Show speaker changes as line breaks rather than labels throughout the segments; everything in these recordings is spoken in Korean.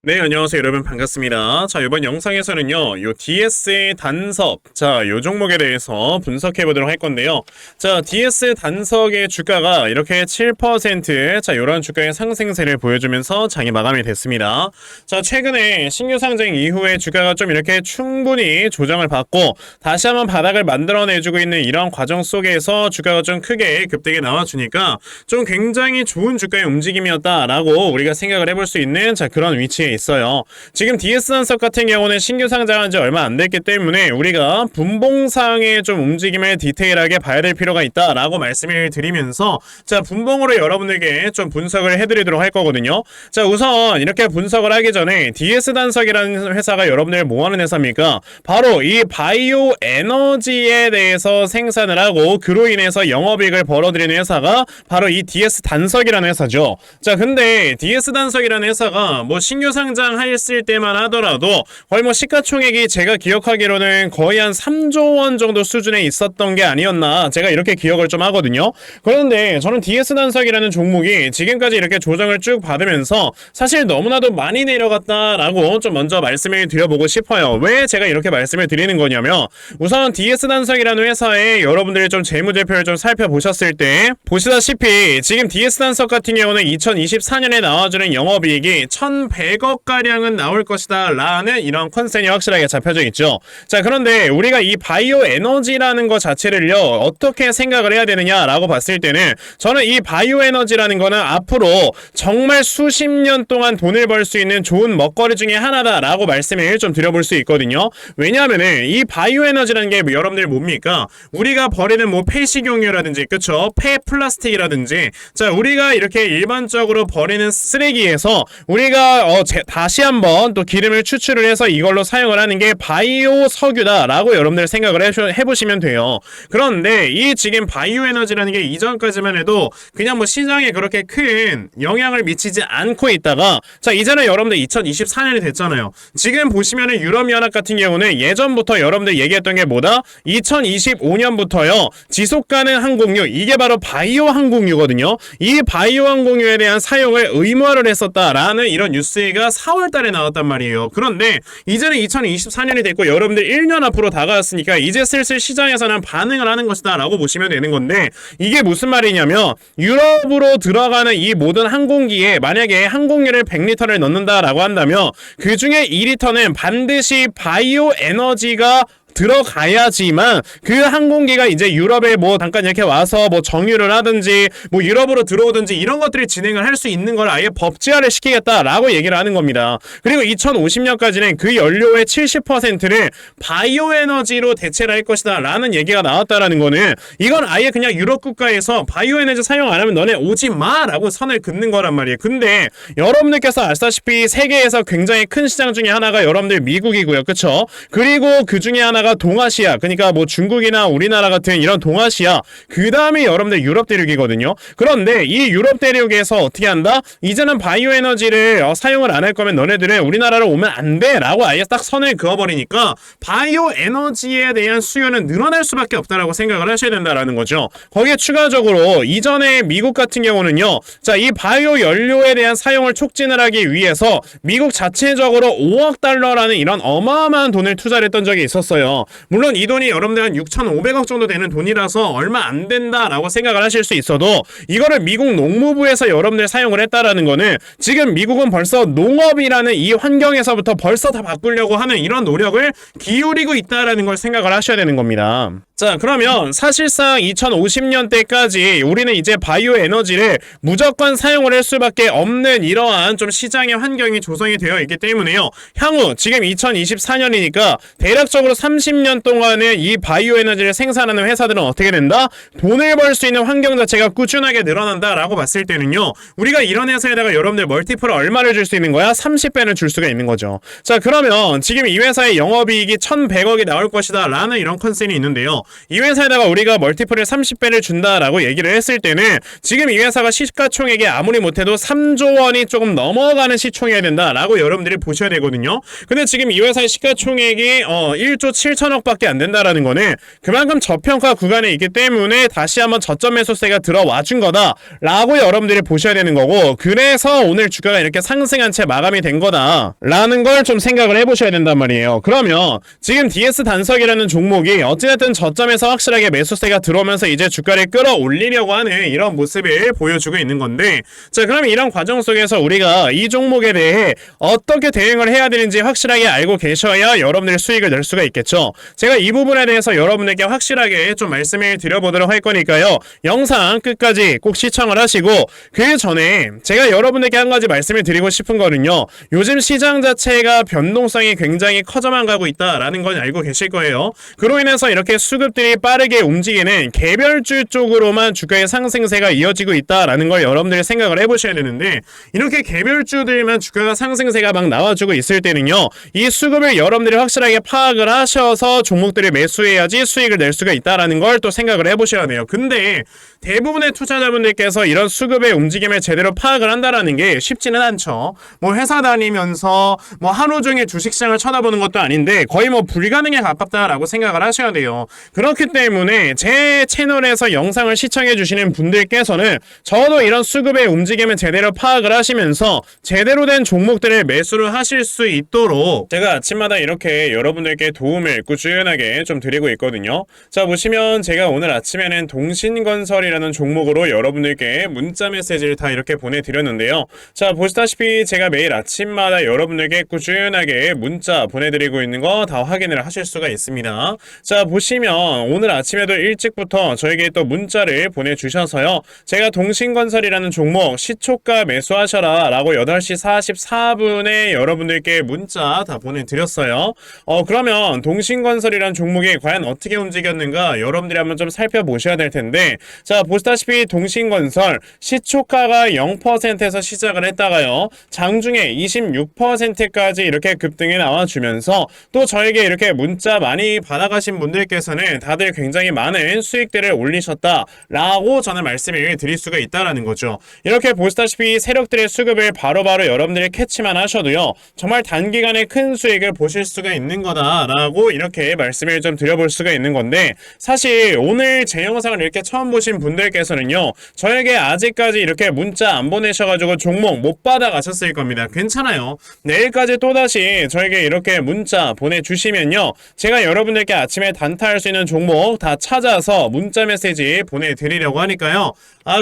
네, 안녕하세요. 여러분 반갑습니다. 자, 이번 영상에서는요, 요 DS의 단석, 자, 요 종목에 대해서 분석해 보도록 할 건데요. 자, DS 단석의 주가가 이렇게 7%, 자, 요런 주가의 상승세를 보여주면서 장이 마감이 됐습니다. 자, 최근에 신규 상장 이후에 주가가 좀 이렇게 충분히 조정을 받고 다시 한번 바닥을 만들어내주고 있는 이런 과정 속에서 주가가 좀 크게 급등이 나와주니까 좀 굉장히 좋은 주가의 움직임이었다라고 우리가 생각을 해볼 수 있는 자, 그런 위치에 있어요. 지금 DS 단석 같은 경우는 신규 상장한 지 얼마 안 됐기 때문에 우리가 분봉상의 좀 움직임을 디테일하게 봐야 될 필요가 있다라고 말씀을 드리면서 자, 분봉으로 여러분에게 좀 분석을 해드리도록 할 거거든요. 자, 우선 이렇게 분석을 하기 전에 DS 단석이라는 회사가 여러분들 뭐 하는 회사입니까? 바로 이 바이오 에너지에 대해서 생산을 하고 그로 인해서 영업이익을 벌어들이는 회사가 바로 이 DS 단석이라는 회사죠. 자, 근데 DS 단석이라는 회사가 뭐 신규 상장했을 때만 하더라도 거의 뭐 시가총액이 제가 기억하기로는 거의 한 3조 원 정도 수준에 있었던 게 아니었나, 제가 이렇게 기억을 좀 하거든요. 그런데 저는 DS 단석이라는 종목이 지금까지 이렇게 조정을 쭉 받으면서 사실 너무나도 많이 내려갔다라고 좀 먼저 말씀을 드려보고 싶어요. 왜 제가 이렇게 말씀을 드리는 거냐면, 우선 DS 단석이라는 회사에 여러분들이 좀 재무제표를 좀 살펴보셨을 때 보시다시피 지금 DS 단석 같은 경우는 2024년에 나와주는 영업이익이 1,100억가량은 나올 것이다 라는 이런 컨센이 확실하게 잡혀져 있죠. 자, 그런데 우리가 이 바이오 에너지라는 것 자체를요, 어떻게 생각을 해야 되느냐 라고 봤을 때는, 저는 이 바이오 에너지라는 거는 앞으로 정말 수십 년 동안 돈을 벌 수 있는 좋은 먹거리 중에 하나다 라고 말씀을 좀 드려볼 수 있거든요. 왜냐하면은 이 바이오 에너지라는 게 여러분들 뭡니까? 우리가 버리는 뭐 폐식용유라든지, 그쵸? 폐플라스틱이라든지, 자, 우리가 이렇게 일반적으로 버리는 쓰레기에서 우리가 다시 한번 또 기름을 추출을 해서 이걸로 사용을 하는 게 바이오 석유다라고 여러분들 생각을 해보시면 돼요. 그런데 이 지금 바이오 에너지라는 게 이전까지만 해도 그냥 뭐 시장에 그렇게 큰 영향을 미치지 않고 있다가, 자, 이제는 여러분들 2024년이 됐잖아요. 지금 보시면은 유럽연합 같은 경우는 예전부터 여러분들 얘기했던 게 뭐다? 2025년부터요, 지속가능 항공유, 이게 바로 바이오 항공유거든요. 이 바이오 항공유에 대한 사용을 의무화를 했었다라는 이런 뉴스가 4월달에 나왔단 말이에요. 그런데 이제는 2024년이 됐고 여러분들 1년 앞으로 다가왔으니까 이제 슬슬 시장에서는 반응을 하는 것이다 라고 보시면 되는 건데, 이게 무슨 말이냐면, 유럽으로 들어가는 이 모든 항공기에 만약에 항공유를 100리터를 넣는다라고 한다면 그 중에 2리터는 반드시 바이오 에너지가 들어가야지만 그 항공기가 이제 유럽에 뭐 잠깐 이렇게 와서 뭐 정유를 하든지 뭐 유럽으로 들어오든지 이런 것들이 진행을 할 수 있는 걸 아예 법제화를 시키겠다라고 얘기를 하는 겁니다. 그리고 2050년까지는 그 연료의 70%를 바이오 에너지로 대체를 할 것이다 라는 얘기가 나왔다라는 거는, 이건 아예 그냥 유럽 국가에서 바이오 에너지 사용 안 하면 너네 오지 마 라고 선을 긋는 거란 말이에요. 근데 여러분들께서 아시다시피 세계에서 굉장히 큰 시장 중에 하나가 여러분들 미국이고요, 그쵸? 그리고 그 중에 하나가 동아시아, 그러니까 뭐 중국이나 우리나라 같은 이런 동아시아, 그 다음에 여러분들 유럽 대륙이거든요. 그런데 이 유럽 대륙에서 어떻게 한다? 이제는 바이오 에너지를 사용을 안 할 거면 너네들은 우리나라로 오면 안 돼 라고 아예 딱 선을 그어버리니까 바이오 에너지에 대한 수요는 늘어날 수밖에 없다라고 생각을 하셔야 된다라는 거죠. 거기에 추가적으로 이전에 미국 같은 경우는요, 자, 이 바이오 연료에 대한 사용을 촉진을 하기 위해서 미국 자체적으로 5억 달러라는 이런 어마어마한 돈을 투자를 했던 적이 있었어요. 물론 이 돈이 여러분들 한 6,500억 정도 되는 돈이라서 얼마 안 된다라고 생각을 하실 수 있어도, 이거를 미국 농무부에서 여러분들 사용을 했다라는 거는 지금 미국은 벌써 농업이라는 이 환경에서부터 벌써 다 바꾸려고 하는 이런 노력을 기울이고 있다라는 걸 생각을 하셔야 되는 겁니다. 자, 그러면 사실상 2050년대까지 우리는 이제 바이오 에너지를 무조건 사용을 할 수밖에 없는 이러한 좀 시장의 환경이 조성이 되어 있기 때문에요, 향후 지금 2024년이니까 대략적으로 30년 동안은 이 바이오 에너지를 생산하는 회사들은 어떻게 된다? 돈을 벌 수 있는 환경 자체가 꾸준하게 늘어난다라고 봤을 때는요, 우리가 이런 회사에다가 여러분들 멀티플을 얼마를 줄 수 있는 거야? 30배는 줄 수가 있는 거죠. 자, 그러면 지금 이 회사의 영업이익이 1,100억이 나올 것이다 라는 이런 컨셉이 있는데요, 이 회사에다가 우리가 멀티플을 30배를 준다라고 얘기를 했을 때는 지금 이 회사가 시가총액이 아무리 못해도 3조 원이 조금 넘어가는 시총이어야 된다라고 여러분들이 보셔야 되거든요. 근데 지금 이 회사의 시가총액이 1조 7천억밖에 안 된다라는 거는 그만큼 저평가 구간에 있기 때문에 다시 한번 저점 매수세가 들어와 준 거다라고 여러분들이 보셔야 되는 거고, 그래서 오늘 주가가 이렇게 상승한 채 마감이 된 거다라는 걸 좀 생각을 해보셔야 된단 말이에요. 그러면 지금 DS 단석이라는 종목이 어찌됐든 저점에서 확실하게 매수세가 들어오면서 이제 주가를 끌어올리려고 하는 이런 모습을 보여주고 있는 건데, 자 그럼 이런 과정 속에서 우리가 이 종목에 대해 어떻게 대응을 해야 되는지 확실하게 알고 계셔야 여러분들의 수익을 낼 수가 있겠죠. 제가 이 부분에 대해서 여러분들께 확실하게 좀 말씀을 드려보도록 할 거니까요, 영상 끝까지 꼭 시청을 하시고, 그 전에 제가 여러분들께 한 가지 말씀을 드리고 싶은 거는요, 요즘 시장 자체가 변동성이 굉장히 커져만 가고 있다라는 건 알고 계실 거예요. 그로 인해서 이렇게 수급들이 빠르게 움직이는 개별주 쪽으로만 주가의 상승세가 이어지고 있다라는 걸 여러분들이 생각을 해보셔야 되는데, 이렇게 개별주들만 주가가 상승세가 막 나와주고 있을 때는요, 이 수급을 여러분들이 확실하게 파악을 하셔서 종목들을 매수해야지 수익을 낼 수가 있다라는 걸 또 생각을 해보셔야 돼요. 근데 대부분의 투자자분들께서 이런 수급의 움직임을 제대로 파악을 한다라는 게 쉽지는 않죠. 뭐 회사 다니면서 뭐 하루 종일 주식시장을 쳐다보는 것도 아닌데 거의 뭐 불가능에 가깝다라고 생각을 하셔야 돼요. 그렇기 때문에 제 채널에서 영상을 시청해 주시는 분들께서는 저도 이런 수급의 움직임을 제대로 파악을 하시면서 제대로 된 종목들을 매수를 하실 수 있도록 제가 아침마다 이렇게 여러분들께 도움을 꾸준하게 좀 드리고 있거든요. 자 보시면 제가 오늘 아침에는 동신건설이라는 종목으로 여러분들께 문자 메시지를 다 이렇게 보내드렸는데요. 자 보시다시피 제가 매일 아침마다 여러분들께 꾸준하게 문자 보내드리고 있는 거 다 확인을 하실 수가 있습니다. 자 보시면 오늘 아침에도 일찍부터 저에게 또 문자를 보내주셔서요, 제가 동신건설이라는 종목 시초가 매수하셔라 라고 8시 44분에 여러분들께 문자 다 보내드렸어요. 그러면 동신건설이라는 종목이 과연 어떻게 움직였는가 여러분들이 한번 좀 살펴보셔야 될 텐데, 자 보시다시피 동신건설 시초가가 0%에서 시작을 했다가요, 장중에 26%까지 이렇게 급등이 나와주면서 또 저에게 이렇게 문자 많이 받아가신 분들께서는 다들 굉장히 많은 수익들을 올리셨다라고 저는 말씀을 드릴 수가 있다라는 거죠. 이렇게 보시다시피 세력들의 수급을 바로바로 여러분들이 캐치만 하셔도요, 정말 단기간에 큰 수익을 보실 수가 있는 거다라고 이렇게 말씀을 좀 드려볼 수가 있는 건데, 사실 오늘 제 영상을 이렇게 처음 보신 분들께서는요, 저에게 아직까지 이렇게 문자 안 보내셔가지고 종목 못 받아가셨을 겁니다. 괜찮아요. 내일까지 또다시 저에게 이렇게 문자 보내주시면요, 제가 여러분들께 아침에 단타할 수 있는 종목 다 찾아서 문자 메시지 보내드리려고 하니까요,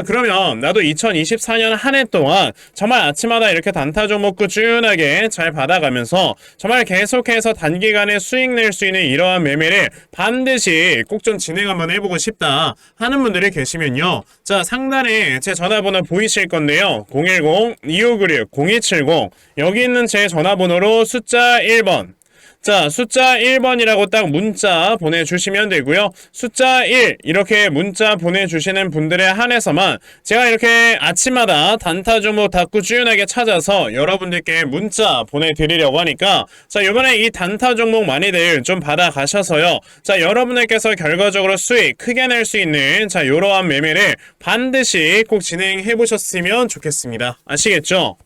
그러면 나도 2024년 한 해 동안 정말 아침마다 이렇게 단타 종목 꾸준하게 잘 받아가면서 정말 계속해서 단기간에 수익 낼 수 있는 이러한 매매를 반드시 꼭 좀 진행 한번 해보고 싶다 하는 분들이 계시면요, 자 상단에 제 전화번호 보이실 건데요, 010-2596-0270 여기 있는 제 전화번호로 숫자 1번, 자 숫자 1번이라고 딱 문자 보내주시면 되고요, 숫자 1 이렇게 문자 보내주시는 분들에 한해서만 제가 이렇게 아침마다 단타 종목 다 꾸준하게 찾아서 여러분들께 문자 보내드리려고 하니까, 자 이번에 이 단타 종목 많이들 좀 받아가셔서요, 자 여러분들께서 결과적으로 수익 크게 낼 수 있는 자 이러한 매매를 반드시 꼭 진행해 보셨으면 좋겠습니다. 아시겠죠?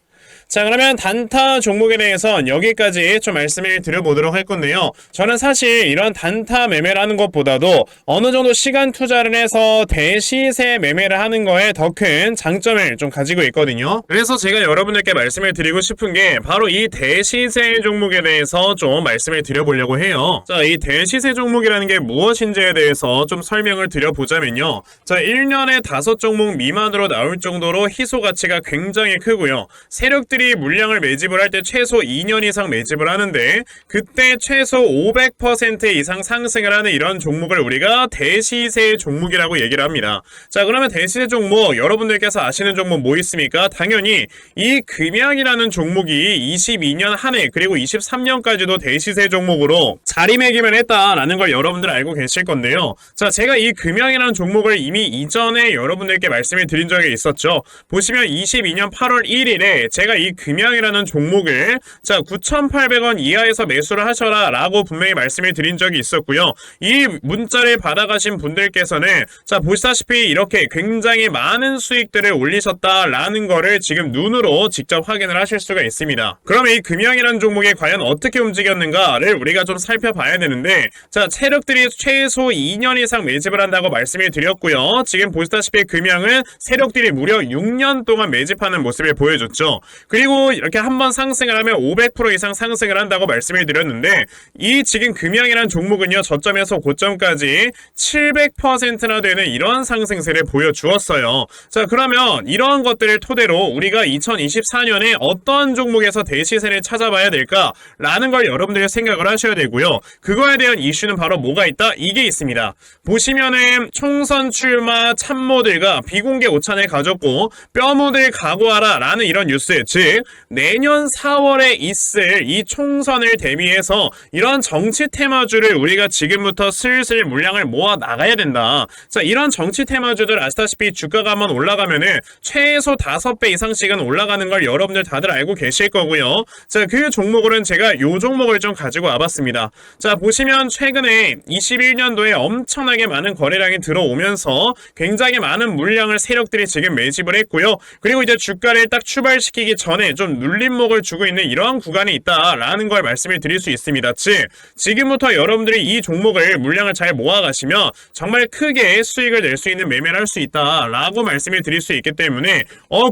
자 그러면 단타 종목에 대해선 여기까지 좀 말씀을 드려보도록 할 건데요, 저는 사실 이런 단타 매매를 하는 것보다도 어느 정도 시간 투자를 해서 대시세 매매를 하는 거에 더 큰 장점을 좀 가지고 있거든요. 그래서 제가 여러분들께 말씀을 드리고 싶은 게 바로 이 대시세 종목에 대해서 좀 말씀을 드려보려고 해요. 자 이 대시세 종목이라는 게 무엇인지에 대해서 좀 설명을 드려보자면요, 자 1년에 5종목 미만으로 나올 정도로 희소 가치가 굉장히 크고요, 세력들이 물량을 매집을 할 때 최소 2년 이상 매집을 하는데 그때 최소 500% 이상 상승을 하는 이런 종목을 우리가 대시세 종목이라고 얘기를 합니다. 자 그러면 대시세 종목 여러분들께서 아시는 종목 뭐 있습니까? 당연히 이 금양이라는 종목이 22년 한 해 그리고 23년까지도 대시세 종목으로 자리매김을 했다라는 걸 여러분들 알고 계실 건데요, 자 제가 이 금양이라는 종목을 이미 이전에 여러분들께 말씀을 드린 적이 있었죠. 보시면 22년 8월 1일에 제가 이 금양이라는 종목을 자 9,800원 이하에서 매수를 하셔라 라고 분명히 말씀을 드린 적이 있었고요. 이 문자를 받아가신 분들께서는 자 보시다시피 이렇게 굉장히 많은 수익들을 올리셨다라는 거를 지금 눈으로 직접 확인을 하실 수가 있습니다. 그럼 이 금양이라는 종목이 과연 어떻게 움직였는가를 우리가 좀 살펴봐야 되는데, 자 세력들이 최소 2년 이상 매집을 한다고 말씀을 드렸고요. 지금 보시다시피 금양은 세력들이 무려 6년 동안 매집하는 모습을 보여줬죠. 그리고 이렇게 한번 상승을 하면 500% 이상 상승을 한다고 말씀을 드렸는데, 이 지금 금양이라는 종목은요 저점에서 고점까지 700%나 되는 이런 상승세를 보여주었어요. 자 그러면 이러한 것들을 토대로 우리가 2024년에 어떤 종목에서 대시세를 찾아봐야 될까라는 걸 여러분들이 생각을 하셔야 되고요. 그거에 대한 이슈는 바로 뭐가 있다? 이게 있습니다. 보시면은 총선 출마 참모들과 비공개 오찬을 가졌고 뼈묻을 각오하라 라는 이런 뉴스, 즉 내년 4월에 있을 이 총선을 대비해서 이런 정치 테마주를 우리가 지금부터 슬슬 물량을 모아 나가야 된다. 자 이런 정치 테마주들 아시다시피 주가가 한번 올라가면은 최소 5배 이상씩은 올라가는 걸 여러분들 다들 알고 계실 거고요. 자 그 종목으로는 제가 요 종목을 좀 가지고 와봤습니다. 자 보시면 최근에 21년도에 엄청나게 많은 거래량이 들어오면서 굉장히 많은 물량을 세력들이 지금 매집을 했고요. 그리고 이제 주가를 딱 출발시키기 전에 좀 눌림목을 주고 있는 이러한 구간이 있다라는 걸 말씀을 드릴 수 있습니다. 즉 지금부터 여러분들이 이 종목을 물량을 잘 모아가시면 정말 크게 수익을 낼 수 있는 매매를 할 수 있다라고 말씀을 드릴 수 있기 때문에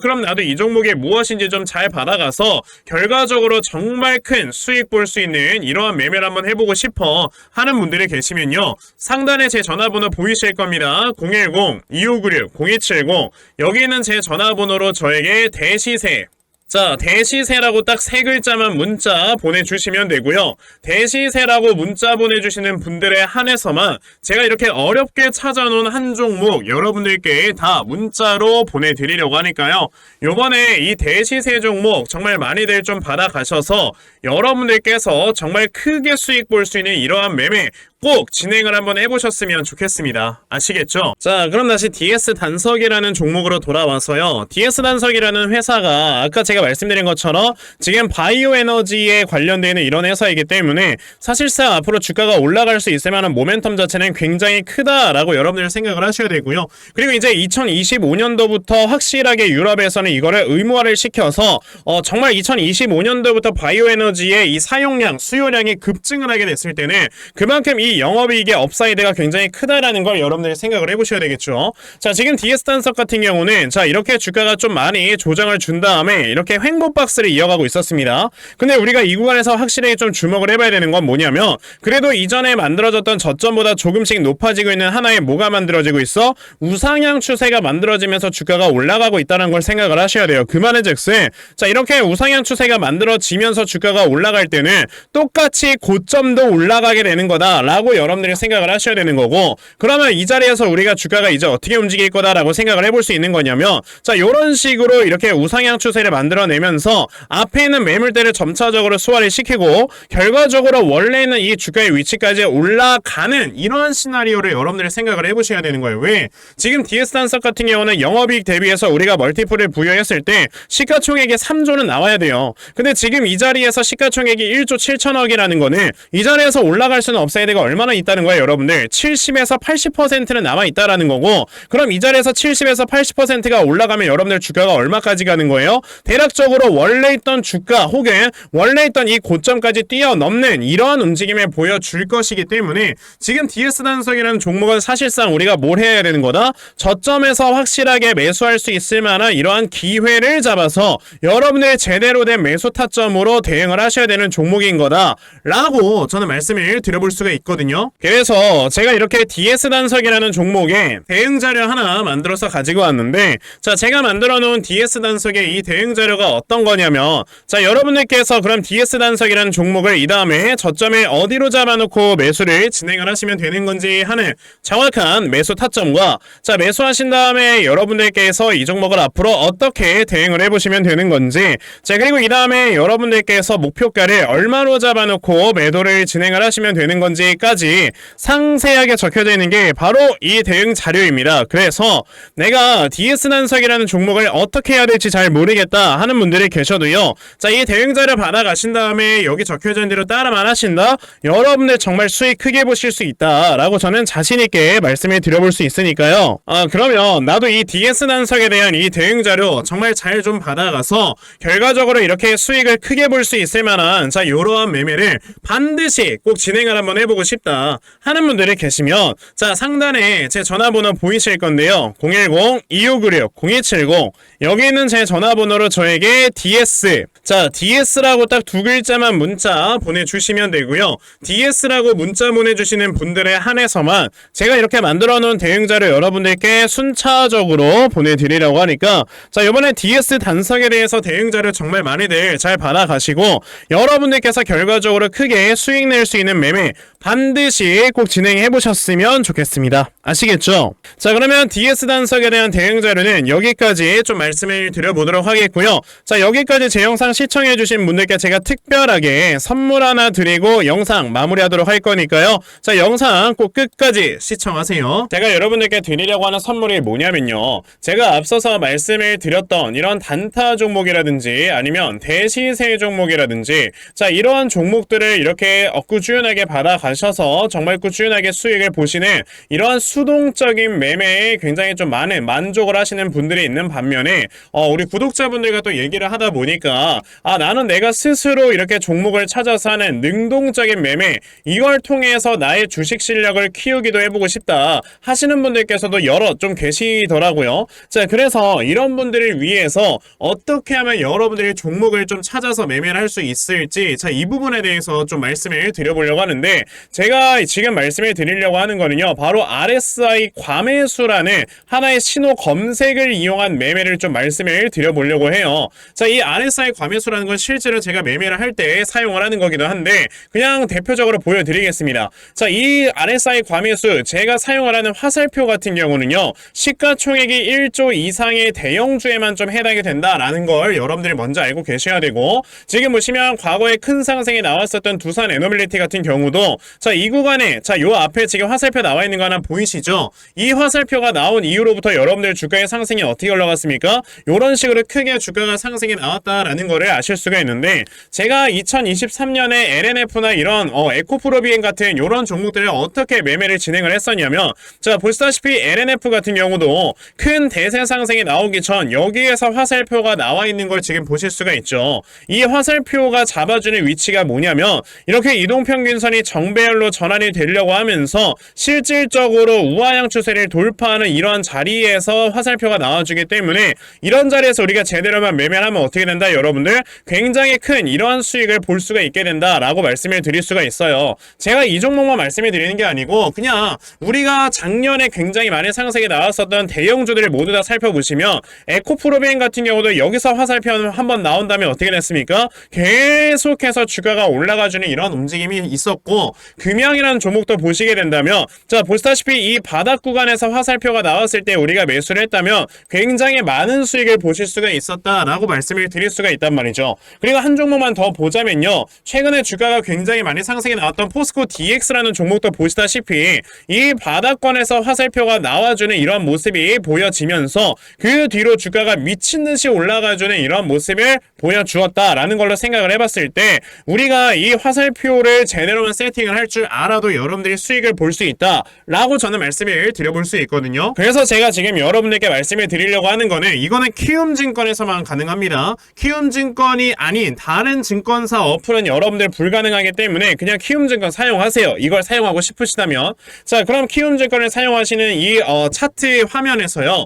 그럼 나도 이 종목이 무엇인지 좀 잘 받아가서 결과적으로 정말 큰 수익 볼 수 있는 이러한 매매를 한번 해보고 싶어 하는 분들이 계시면요, 상단에 제 전화번호 보이실 겁니다. 010-2596-0270 여기 있는 제 전화번호로 저에게 대시세, 자 대시세라고 딱 3글자만 문자 보내주시면 되고요. 대시세라고 문자 보내주시는 분들에 한해서만 제가 이렇게 어렵게 찾아놓은 한 종목 여러분들께 다 문자로 보내드리려고 하니까요. 요번에 이 대시세 종목 정말 많이들 좀 받아가셔서 여러분들께서 정말 크게 수익 볼 수 있는 이러한 매매 꼭 진행을 한번 해보셨으면 좋겠습니다. 아시겠죠? 자 그럼 다시 DS 단석이라는 종목으로 돌아와서요. DS 단석이라는 회사가 아까 제가 말씀드린 것처럼 지금 바이오 에너지에 관련되는 이런 회사이기 때문에 사실상 앞으로 주가가 올라갈 수 있을 만한 모멘텀 자체는 굉장히 크다라고 여러분들 생각을 하셔야 되고요. 그리고 이제 2025년도부터 확실하게 유럽에서는 이거를 의무화를 시켜서 정말 2025년도부터 바이오 에너지의 이 사용량, 수요량이 급증을 하게 됐을 때는 그만큼 이 영업이익의 업사이드가 굉장히 크다라는 걸 여러분들이 생각을 해보셔야 되겠죠. 자 지금 DS 단석 같은 경우는 자 이렇게 주가가 좀 많이 조정을 준 다음에 이렇게 횡보 박스를 이어가고 있었습니다. 근데 우리가 이 구간에서 확실히 좀 주목을 해봐야 되는 건 뭐냐면, 그래도 이전에 만들어졌던 저점보다 조금씩 높아지고 있는 하나의 뭐가 만들어지고 있어? 우상향 추세가 만들어지면서 주가가 올라가고 있다는 걸 생각을 하셔야 돼요. 그 말은즉슨 자 이렇게 우상향 추세가 만들어지면서 주가가 올라갈 때는 똑같이 고점도 올라가게 되는 거다 라고 여러분들이 생각을 하셔야 되는 거고, 그러면 이 자리에서 우리가 주가가 이제 어떻게 움직일 거다라고 생각을 해볼 수 있는 거냐면, 자 요런 식으로 이렇게 우상향 추세를 만들어내면서 앞에 있는 매물대를 점차적으로 소화를 시키고 결과적으로 원래 있는 이 주가의 위치까지 올라가는 이러한 시나리오를 여러분들이 생각을 해보셔야 되는 거예요. 왜? 지금 DS 단석 같은 경우는 영업이익 대비해서 우리가 멀티플을 부여했을 때 시가총액이 3조는 나와야 돼요. 근데 지금 이 자리에서 시가총액이 1조 7천억이라는 거는 이 자리에서 올라갈 수는 업사이드가 얼마나 있다는 거예요, 여러분들. 70에서 80%는 남아있다라는 거고, 그럼 이 자리에서 70에서 80%가 올라가면 여러분들 주가가 얼마까지 가는 거예요? 대략적으로 원래 있던 주가 혹은 원래 있던 이 고점까지 뛰어넘는 이러한 움직임을 보여줄 것이기 때문에 지금 DS 단석이라는 종목은 사실상 우리가 뭘 해야 되는 거다? 저점에서 확실하게 매수할 수 있을 만한 이러한 기회를 잡아서 여러분의 제대로 된 매수 타점으로 대응을 하셔야 되는 종목인 거다 라고 저는 말씀을 드려볼 수가 있거든요. 그래서 제가 이렇게 DS 단석이라는 종목에 대응 자료 하나 만들어서 가지고 왔는데, 자 제가 만들어 놓은 DS 단석의 이 대응 자료가 어떤 거냐면, 자 여러분들께서 그럼 DS 단석이라는 종목을 이 다음에 저점에 어디로 잡아놓고 매수를 진행을 하시면 되는 건지 하는 정확한 매수 타점과, 자 매수하신 다음에 여러분들께서 이 종목을 앞으로 어떻게 대응을 해보시면 되는 건지, 자 그리고 이 다음에 여러분들께서 목표가를 얼마로 잡아놓고 매도를 진행을 하시면 되는 건지 여기까지 상세하게 적혀져 있는 게 바로 이 대응 자료입니다. 그래서 내가 DS 단석이라는 종목을 어떻게 해야 될지 잘 모르겠다 하는 분들이 계셔도요. 자, 이 대응 자료 받아가신 다음에 여기 적혀져 있는 대로 따라만 하신다? 여러분들 정말 수익 크게 보실 수 있다라고 저는 자신있게 말씀을 드려볼 수 있으니까요. 그러면 나도 이 DS 단석에 대한 이 대응 자료 정말 잘 좀 받아가서 결과적으로 이렇게 수익을 크게 볼 수 있을 만한 자, 요러한 매매를 반드시 꼭 진행을 한번 해보고 싶다 하는 분들이 계시면 자, 상단에 제 전화번호 보이실 건데요. 010-2596-0270 여기 있는 제 전화번호로 저에게 DS 자, DS라고 딱 두 글자만 문자 보내주시면 되고요. DS라고 문자 보내주시는 분들에 한해서만 제가 이렇게 만들어 놓은 대응자료 여러분들께 순차적으로 보내드리려고 하니까 자, 이번에 DS 단석에 대해서 대응자료 정말 많이들 잘 받아가시고 여러분들께서 결과적으로 크게 수익 낼 수 있는 매매 반드시 꼭 진행해 보셨으면 좋겠습니다. 아시겠죠? 자, 그러면 DS 단석에 대한 대응 자료는 여기까지 좀 말씀을 드려보도록 하겠고요. 자, 여기까지 제 영상 시청해 주신 분들께 제가 특별하게 선물 하나 드리고 영상 마무리하도록 할 거니까요. 자, 영상 꼭 끝까지 시청하세요. 제가 여러분들께 드리려고 하는 선물이 뭐냐면요. 제가 앞서서 말씀을 드렸던 이런 단타 종목이라든지 아니면 대시세 종목이라든지 자, 이러한 종목들을 이렇게 꾸준하게 받아가셔서 정말 꾸준하게 수익을 보시는 이러한 수동적인 매매에 굉장히 좀 많은 만족을 하시는 분들이 있는 반면에 우리 구독자분들과 또 얘기를 하다 보니까 나는 내가 스스로 이렇게 종목을 찾아서 하는 능동적인 매매 이걸 통해서 나의 주식 실력을 키우기도 해보고 싶다 하시는 분들께서도 여러 좀 계시더라고요. 자, 그래서 이런 분들을 위해서 어떻게 하면 여러분들이 종목을 좀 찾아서 매매를 할 수 있을지 자, 이 부분에 대해서 좀 말씀을 드려보려고 하는데 제가 지금 말씀을 드리려고 하는 거는요. 바로 RSI 과매수라는 하나의 신호 검색을 이용한 매매를 좀 말씀을 드려보려고 해요. 자, 이 RSI 과매수라는 건 실제로 제가 매매를 할 때 사용을 하는 거기도 한데 그냥 대표적으로 보여드리겠습니다. 자, 이 RSI 과매수 제가 사용을 하는 화살표 같은 경우는요. 시가총액이 1조 이상의 대형주에만 좀 해당이 된다라는 걸 여러분들이 먼저 알고 계셔야 되고 지금 보시면 과거에 큰 상승이 나왔었던 두산 에너빌리티 같은 경우도 자, 이 구간에 자, 요 앞에 지금 화살표 나와 있는 거 하나 보이시죠? 이 화살표가 나온 이후로부터 여러분들 주가의 상승이 어떻게 올라갔습니까? 요런 식으로 크게 주가가 상승이 나왔다라는 거를 아실 수가 있는데 제가 2023년에 LNF나 이런 에코프로비엔 같은 요런 종목들을 어떻게 매매를 진행을 했었냐면 자, 보시다시피 LNF 같은 경우도 큰 대세 상승이 나오기 전 여기에서 화살표가 나와 있는 걸 지금 보실 수가 있죠. 이 화살표가 잡아주는 위치가 뭐냐면 이렇게 이동평균선이 정배열로 전환이 되려고 하면서 실질적으로 우하향 추세를 돌파하는 이러한 자리에서 화살표가 나와주기 때문에 이런 자리에서 우리가 제대로만 매매를 하면 어떻게 된다 여러분들? 굉장히 큰 이러한 수익을 볼 수가 있게 된다라고 말씀을 드릴 수가 있어요. 제가 이 종목만 말씀을 드리는 게 아니고 그냥 우리가 작년에 굉장히 많은 상승이 나왔었던 대형주들을 모두 다 살펴보시면 에코프로비엔 같은 경우도 여기서 화살표 한번 나온다면 어떻게 됐습니까? 계속해서 주가가 올라가주는 이런 움직임이 있었고 금양이라는 종목도 보시게 된다면 자, 보시다시피 이 바닥 구간에서 화살표가 나왔을 때 우리가 매수를 했다면 굉장히 많은 수익을 보실 수가 있었다라고 말씀을 드릴 수가 있단 말이죠. 그리고 한 종목만 더 보자면요. 최근에 주가가 굉장히 많이 상승이 나왔던 포스코 DX라는 종목도 보시다시피 이 바닥권에서 화살표가 나와주는 이런 모습이 보여지면서 그 뒤로 주가가 미친듯이 올라가주는 이런 모습을 보여주었다라는 걸로 생각을 해봤을 때 우리가 이 화살표를 제대로만 세팅을 할 줄 알아도 여러분들이 수익을 볼 수 있다라고 저는 말씀을 드려볼 수 있거든요. 그래서 제가 지금 여러분들께 말씀을 드리려고 하는 거는 이거는 키움증권에서만 가능합니다. 키움증권이 아닌 다른 증권사 어플은 여러분들 불가능하기 때문에 그냥 키움증권 사용하세요. 이걸 사용하고 싶으시다면 자, 그럼 키움증권을 사용하시는 이 차트 화면에서요.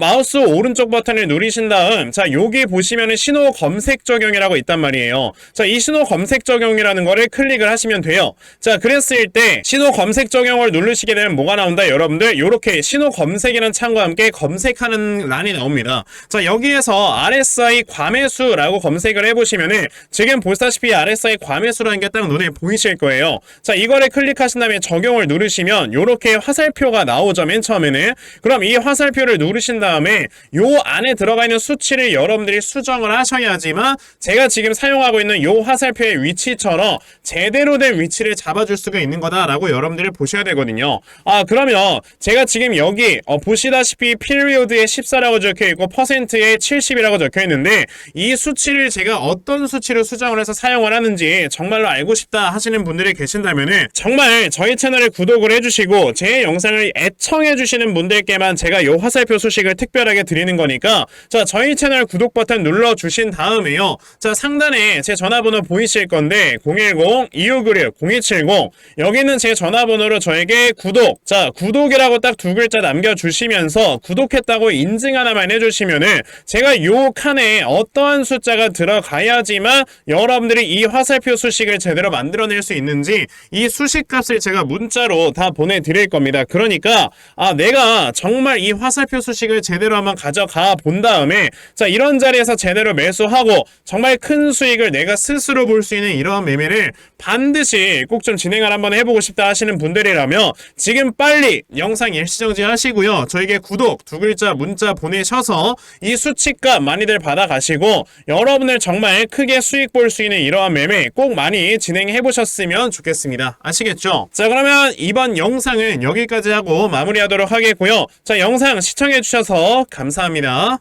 마우스 오른쪽 버튼을 누르신 다음 자, 여기 보시면은 신호 검색 적용이라고 있단 말이에요. 자, 이 신호 검색 적용이라는 거를 클릭을 하시면 돼요. 자, 그랬을 때 신호 검색 적용을 누르시게 되면 뭐가 나온다 여러분들? 요렇게 신호 검색이라는 창과 함께 검색하는 란이 나옵니다. 자, 여기에서 RSI 과매수라고 검색을 해보시면은 지금 보시다시피 RSI 과매수라는 게 딱 눈에 보이실 거예요. 자, 이거를 클릭하신 다음에 적용을 누르시면 요렇게 화살표가 나오죠. 맨 처음에는. 그럼 이 화살표를 누르신 다음에 요 안에 들어가 있는 수치를 여러분들이 수정을 하셔야지만 제가 지금 사용하고 있는 요 화살표의 위치처럼 제대로 된 위치를 잡아줄 도와줄 수가 있는 거다라고 여러분들이 보셔야 되거든요. 그러면 제가 지금 여기 보시다시피 피리오드에 14라고 적혀있고 퍼센트에 70이라고 적혀있는데 이 수치를 제가 어떤 수치로 수정을 해서 사용을 하는지 정말로 알고 싶다 하시는 분들이 계신다면은 정말 저희 채널에 구독을 해주시고 제 영상을 애청해주시는 분들께만 제가 요 화살표 소식을 특별하게 드리는 거니까 자, 저희 채널 구독 버튼 눌러주신 다음에요. 자, 상단에 제 전화번호 보이실 건데 010-2596-0270 여기는 제 전화번호로 저에게 구독, 자, 구독이라고 딱 두 글자 남겨주시면서 구독했다고 인증 하나만 해주시면은 제가 요 칸에 어떠한 숫자가 들어가야지만 여러분들이 이 화살표 수식을 제대로 만들어낼 수 있는지 이 수식 값을 제가 문자로 다 보내드릴 겁니다. 그러니까 내가 정말 이 화살표 수식을 제대로 한번 가져가 본 다음에 자, 이런 자리에서 제대로 매수하고 정말 큰 수익을 내가 스스로 볼 수 있는 이러한 매매를 반드시 꼭 좀 진행을 한번 해보고 싶다 하시는 분들이라면 지금 빨리 영상 일시정지 하시고요. 저에게 구독 두 글자 문자 보내셔서 이 수치값 많이들 받아가시고 여러분들 정말 크게 수익 볼 수 있는 이러한 매매 꼭 많이 진행해 보셨으면 좋겠습니다. 아시겠죠? 자, 그러면 이번 영상은 여기까지 하고 마무리하도록 하겠고요. 자, 영상 시청해 주셔서 감사합니다.